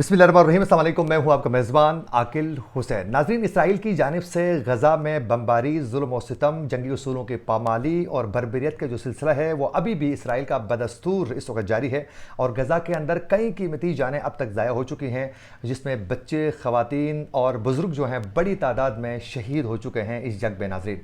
बिस्मिल्लाहिर्रहमानिर्रहीम। अस्सलाम वालेकुम। मैं हूं आपका मेज़बान आकिल हुसैन। नाज़रीन, इसराइल की जानिब से गज़ा में बमबारी, जुल्म और सितम, जंगी उसूलों की पामाली और बर्बरियत का जो सिलसिला है वो अभी भी इसराइल का बदस्तूर इस वक्त जारी है। और गज़ा के अंदर कई कीमती जानें अब तक ज़ाया हो चुकी हैं, जिसमें बच्चे, ख़वातीन और बुज़ुर्ग जो हैं बड़ी तादाद में शहीद हो चुके हैं इस जंग में नाज़रीन।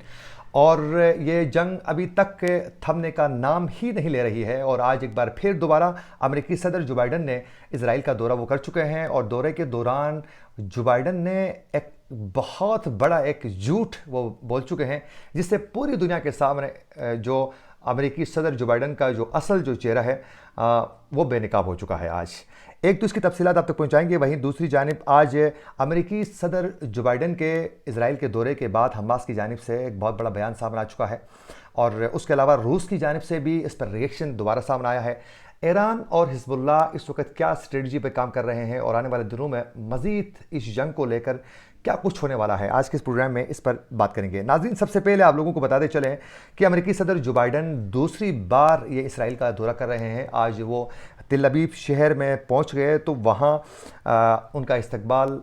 और ये जंग अभी तक थमने का नाम ही नहीं ले रही है। और आज एक बार फिर दोबारा अमेरिकी सदर जो बाइडन ने इजराइल का दौरा वो कर चुके हैं। और दौरे के दौरान जो बाइडन ने एक बहुत बड़ा एक झूठ वो बोल चुके हैं, जिससे पूरी दुनिया के सामने जो अमेरिकी सदर जो बाइडन का जो असल जो चेहरा है वो बेनकाब हो चुका है। आज एक तो इसकी तफसीलात आप तक पहुंचाएंगे। वहीं दूसरी जानिब आज अमेरिकी सदर जो बाइडन के इजराइल के दौरे के बाद हमास की जानिब से एक बहुत बड़ा बयान सामने आ चुका है। और उसके अलावा रूस की जानिब से भी इस पर रिएक्शन दोबारा सामने आया है। ईरान और हिजबुल्लाह इस वक्त क्या स्ट्रेटजी पर काम कर रहे हैं और आने वाले दिनों में मज़ीद इस जंग को लेकर क्या कुछ होने वाला है, आज के इस प्रोग्राम में इस पर बात करेंगे। नाज़रीन, सबसे पहले आप लोगों को बताते चलें कि अमेरिकी सदर जो बाइडन दूसरी बार ये इसराइल का दौरा कर रहे हैं। आज वो तिल अबीब शहर में पहुंच गए तो वहाँ उनका इस्तकबाल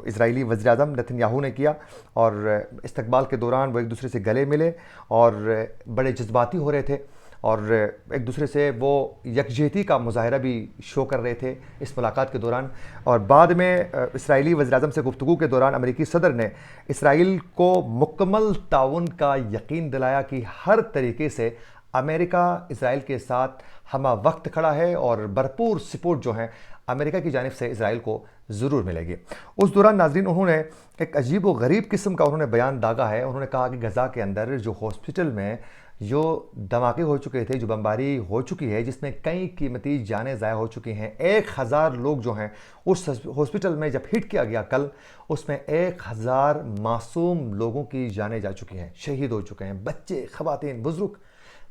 इजरायली वज़ीर-ए-आज़म नेतन्याहू ने किया। और इस्तकबाल के दौरान वो एक दूसरे से गले मिले और बड़े जज्बाती हो रहे थे और एक दूसरे से वो यकजहती का मुज़ाहरा भी शो कर रहे थे इस मुलाकात के दौरान। और बाद में इसराइली वज़ीर-ए-आज़म से गुफ्तगू के दौरान अमेरिकी सदर ने इसराइल को मुकम्मल ताउन का यकीन दिलाया कि हर तरीके से अमेरिका इसराइल के साथ हमा वक्त खड़ा है और भरपूर सपोर्ट जो है अमेरिका की जानिब से इसराइल को ज़रूर मिलेगी। उस दौरान नाज़रीन उन्होंने एक अजीब व गरीब किस्म का उन्होंने बयान दागा है। उन्होंने कहा कि गज़ा के अंदर जो हॉस्पिटल में जो धमाके हो चुके थे, जो बमबारी हो चुकी है, जिसमें कई कीमती जानें ज़ाया हो चुकी हैं। 1000 लोग जो हैं उस हॉस्पिटल में जब हिट किया गया कल, उसमें 1000 मासूम लोगों की जानें जा चुकी हैं, शहीद हो चुके हैं, बच्चे, ख़वातीन, बुज़ुर्ग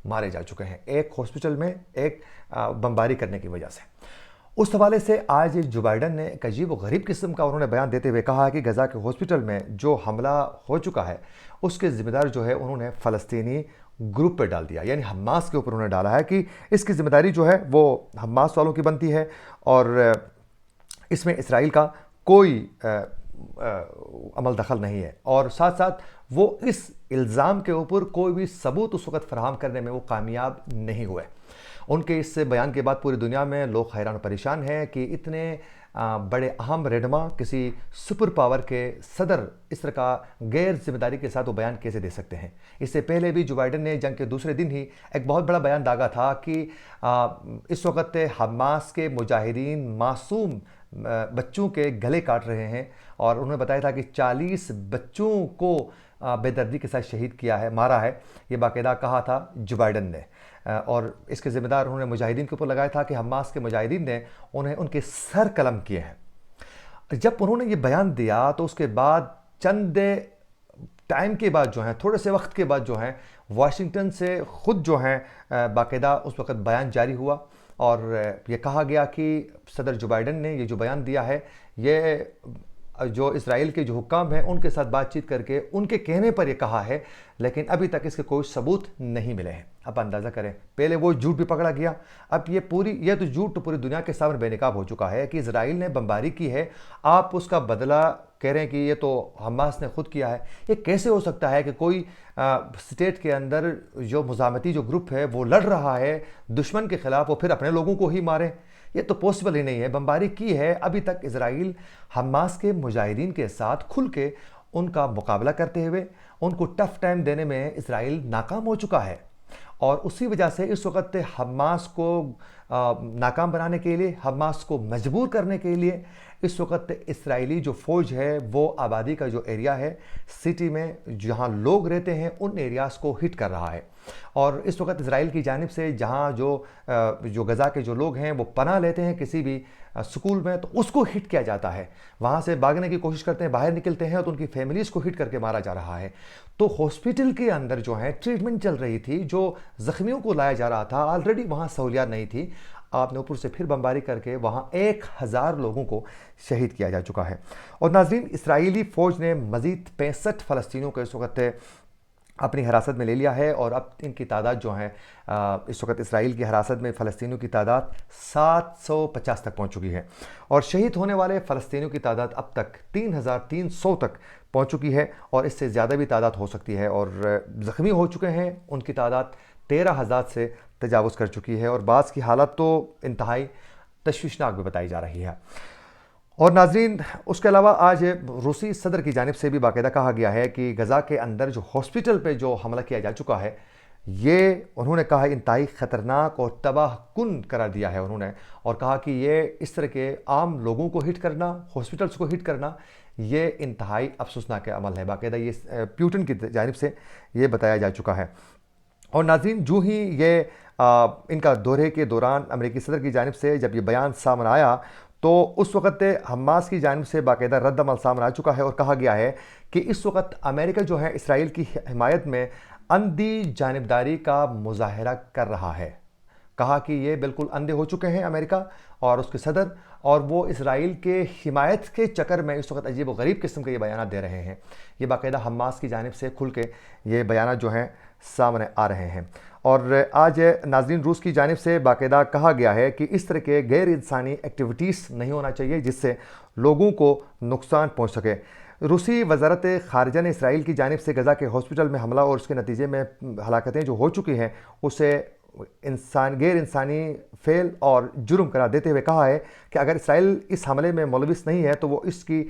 मारे जा चुके हैं एक हॉस्पिटल में एक बमबारी करने की वजह से। उस हवाले से आज जो बाइडन ने एक अजीब व गरीब किस्म का उन्होंने बयान देते हुए कहा कि गज़ा के हॉस्पिटल में जो हमला हो चुका है उसके ज़िम्मेदार जो है उन्होंने फ़लस्तीनी ग्रुप पे डाल दिया, यानी हमास के ऊपर उन्होंने डाला है कि इसकी ज़िम्मेदारी जो है वो हमास वालों की बनती है और इसमें इसराइल का कोई अमल दखल नहीं है। और साथ साथ वो इस इल्ज़ाम के ऊपर कोई भी सबूत उस वक़्त फराहम करने में वो कामयाब नहीं हुए। उनके इस बयान के बाद पूरी दुनिया में लोग हैरान परेशान हैं कि इतने बड़े अहम रहनुमा किसी सुपर पावर के सदर इस तरह का गैर जिम्मेदारी के साथ वो बयान कैसे दे सकते हैं। इससे पहले भी जो बाइडन ने जंग के दूसरे दिन ही एक बहुत बड़ा बयान दागा था कि इस वक्त हमास के मुजाहिदीन मासूम बच्चों के गले काट रहे हैं। और उन्होंने बताया था कि 40 बच्चों को बेदर्दी के साथ शहीद किया है, मारा है। ये बाकायदा कहा था जो बाइडन ने। और इसके ज़िम्मेदार उन्होंने मुजाहिदीन के ऊपर लगाया था कि हमास के मुजाहिदीन ने उन्हें उनके सर कलम किए हैं। जब उन्होंने ये बयान दिया तो उसके बाद चंद टाइम के बाद जो है, थोड़े से वक्त के बाद जो है, वाशिंगटन से ख़ुद जो है बाकायदा उस वक़्त बयान जारी हुआ और ये कहा गया कि सदर जो बाइडन ने ये जो बयान दिया है ये जो इसराइल के जो हुक्काम हैं उनके साथ बातचीत करके उनके कहने पर ये कहा है, लेकिन अभी तक इसके कोई सबूत नहीं मिले हैं। अब अंदाज़ा करें, पहले वो झूठ भी पकड़ा गया, अब ये तो झूठ तो पूरी दुनिया के सामने बेनकाब हो चुका है कि इसराइल ने बमबारी की है, आप उसका बदला कह रहे हैं कि ये तो हमास ने खुद किया है। ये कैसे हो सकता है कि कोई स्टेट के अंदर जो मुज़ाहमती जो ग्रुप है वो लड़ रहा है दुश्मन के ख़िलाफ़, वो फिर अपने लोगों को ही मारे? ये तो पॉसिबल ही नहीं है। बमबारी की है, अभी तक इसराइल हमास के मुजाहिदीन के साथ खुल के उनका मुकाबला करते हुए उनको टफ टाइम देने में इसराइल नाकाम हो चुका है। और उसी वजह से इस वक्त हमास को नाकाम बनाने के लिए, हमास को मजबूर करने के लिए इस वक्त इसराइली जो फ़ौज है वो आबादी का जो एरिया है, सिटी में जहाँ लोग रहते हैं, उन एरियाज़ को हिट कर रहा है। और इस वक्त इसराइल की जानिब से जहाँ जो गज़ा के जो लोग हैं वो पनाह लेते हैं किसी भी स्कूल में, तो उसको हिट किया जाता है। वहाँ से भागने की कोशिश करते हैं, बाहर निकलते हैं तो उनकी फैमिलीज़ को हिट करके मारा जा रहा है। तो हॉस्पिटल के अंदर जो है ट्रीटमेंट चल रही थी, जो ज़ख्मियों को लाया जा रहा था, ऑलरेडी वहाँ सहूलियात नहीं थी, आपने ऊपर से फिर बमबारी करके वहाँ 1000 लोगों को शहीद किया जा चुका है। और नाज़रीन, इसराइली फ़ौज ने मज़ीद 65 फ़लस्तीनियों को इस वक्त اپنی حراست میں لے لیا ہے، اور اب ان کی تعداد جو ہیں اس وقت اسرائیل کی حراست میں فلسطینیوں کی تعداد 750 تک پہنچ چکی ہے، اور شہید ہونے والے فلسطینیوں کی تعداد اب تک 3300 تک پہنچ چکی ہے، اور اس سے زیادہ بھی تعداد ہو سکتی ہے، اور زخمی ہو چکے ہیں ان کی تعداد 13,000 سے تجاوز کر چکی ہے، اور بعض کی حالت تو انتہائی تشویشناک بھی بتائی جا رہی ہے۔ اور ناظرین، اس کے علاوہ آج روسی صدر کی جانب سے بھی باقاعدہ کہا گیا ہے کہ غزہ کے اندر جو ہاسپٹل پہ جو حملہ کیا جا چکا ہے، یہ انہوں نے کہا انتہائی خطرناک اور تباہ کن قرار دیا ہے انہوں نے، اور کہا کہ یہ اس طرح کے عام لوگوں کو ہٹ کرنا، ہاسپٹلس کو ہٹ کرنا، یہ انتہائی افسوسناک عمل ہے۔ باقاعدہ یہ پیوٹن کی جانب سے یہ بتایا جا چکا ہے۔ اور ناظرین، جو ہی یہ ان کا دورے کے دوران امریکی صدر کی جانب سے جب یہ بیان سامنے آیا، تو اس وقت حماس کی جانب سے باقاعدہ رد عمل سامنے آ چکا ہے، اور کہا گیا ہے کہ اس وقت امریکہ جو ہے اسرائیل کی حمایت میں اندھی جانبداری کا مظاہرہ کر رہا ہے۔ کہا کہ یہ بالکل اندھے ہو چکے ہیں امریکہ اور اس کے صدر، اور وہ اسرائیل کے حمایت کے چکر میں اس وقت عجیب و غریب قسم کے یہ بیانات دے رہے ہیں۔ یہ باقاعدہ حماس کی جانب سے کھل کے یہ بیانات جو ہیں سامنے آ رہے ہیں۔ اور آج ناظرین، روس کی جانب سے باقاعدہ کہا گیا ہے کہ اس طرح کے غیر انسانی ایکٹیویٹیز نہیں ہونا چاہیے جس سے لوگوں کو نقصان پہنچ سکے۔ روسی وزارت خارجہ نے اسرائیل کی جانب سے غزہ کے ہاسپٹل میں حملہ اور اس کے نتیجے میں ہلاکتیں جو ہو چکی ہیں اسے غیر انسانی فعل اور جرم قرار دیتے ہوئے کہا ہے کہ اگر اسرائیل اس حملے میں ملوث نہیں ہے تو وہ اس کی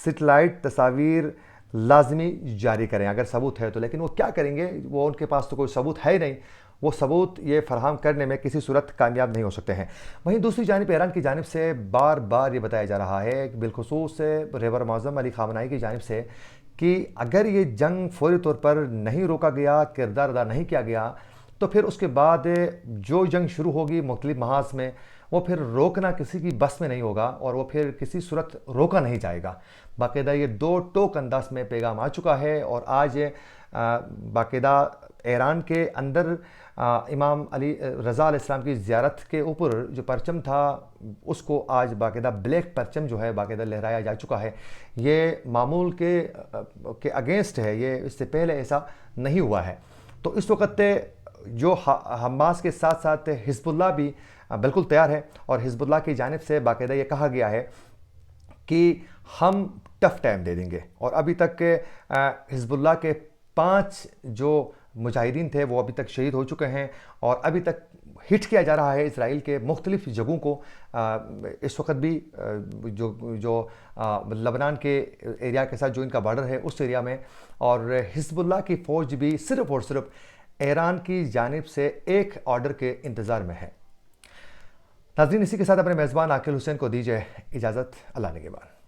سیٹلائٹ تصاویر لازمی جاری کریں اگر ثبوت ہے تو، لیکن وہ کیا کریں گے؟ وہ ان کے پاس تو کوئی ثبوت ہے ہی نہیں، وہ ثبوت یہ فراہم کرنے میں کسی صورت کامیاب نہیں ہو سکتے ہیں۔ وہیں دوسری جانب ایران کی جانب سے بار بار یہ بتایا جا رہا ہے، بالخصوص رہبر معظم علی خامنہئی کی جانب سے، کہ اگر یہ جنگ فوری طور پر نہیں روکا گیا، کردار ادا نہیں کیا گیا، تو پھر اس کے بعد جو جنگ شروع ہوگی مختلف محاذ میں، وہ پھر روکنا کسی کی بس میں نہیں ہوگا، اور وہ پھر کسی صورت روکا نہیں جائے گا۔ باقاعدہ یہ دو ٹوک انداز میں پیغام آ چکا ہے، اور آج باقاعدہ ایران کے اندر امام علی رضا علیہ السلام کی زیارت کے اوپر جو پرچم تھا اس کو آج باقاعدہ بلیک پرچم جو ہے باقاعدہ لہرایا جا چکا ہے۔ یہ معمول کے اگینسٹ ہے، یہ اس سے پہلے ایسا نہیں ہوا ہے۔ تو اس وقت جو حماس کے ساتھ ساتھ حزب اللہ بھی بالکل تیار ہے، اور حزب اللہ کی جانب سے باقاعدہ یہ کہا گیا ہے کہ ہم ٹف ٹائم دے دیں گے، اور ابھی تک حزب اللہ کے 5 جو مجاہدین تھے وہ ابھی تک شہید ہو چکے ہیں، اور ابھی تک ہٹ کیا جا رہا ہے اسرائیل کے مختلف جگہوں کو۔ اس وقت بھی جو لبنان کے ایریا کے ساتھ جو ان کا بارڈر ہے اس ایریا میں، اور حزب اللہ کی فوج بھی صرف اور صرف ایران کی جانب سے ایک آرڈر کے انتظار میں ہے۔ ناظرین، اسی کے ساتھ اپنے میزبان عاقل حسین کو دیجیے اجازت۔ اللہ نگہبان۔